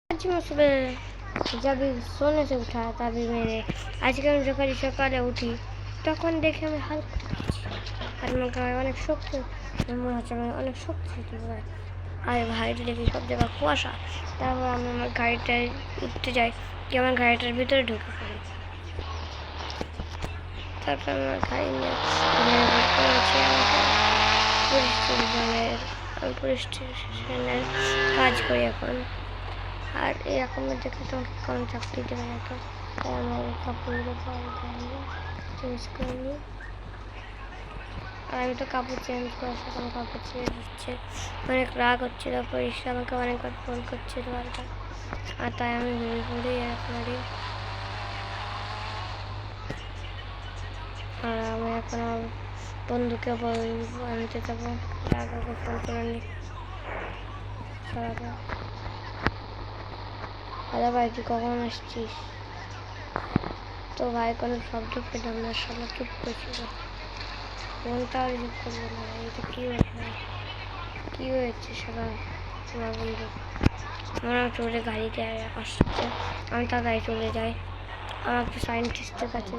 आज मैं सुबह जब सोने से उठा तभी मैंने आज के যখন সকালে উঠি তখন দেখে আমি হালকা আর আমার গায়ে অনেক শক্তি মনে হচ্ছে আমি অনেক শক্তি আর ভাইটা দেখি সব জায়গায় কুয়াশা। তারপর আমি আমার গাড়িটায় উঠতে যাই কি আমার গাড়িটার ভিতরে ঢুকে পড়ি। তারপর আমার গাড়ি নিয়ে পৌঁছে আমাকে পুলিশ স্টেশনের কাজ করি এখন। আর এরকম দেখে তোমাকে কোনো চাকরি দেবে না, তো তাই আমার কাপড়গুলো চেঞ্জ করে নিই। আর আমি তো কাপড় চেঞ্জ করার সাথে আমার কাপড় ছেড়ে দিচ্ছে, অনেক রাগ হচ্ছিল। পুলিশ আমাকে অনেকবার ফোন করছিল বারবার, আর তাই আমি ঘুরে ঘুরে এরকমই। আর আমি এখন আমার বন্ধুকে বলবো আনতে যাবো, রাগাকে ফোন করে নিই। হ্যালো ভাই, তুই কখন আসছিস? তো ভাই কোনো শব্দ পেলাম না, সবাই চুপ করছিল, ফোনটাও রিসিভ করলো না। এটা কী হয়েছে, কী হয়েছে সবাই? আমার বন্ধু মনে হয় চলে গাড়িতে আসছে, আমি তাড়াতাড়ি চলে যাই। আমার তো সায়েন্টিস্টের কাছে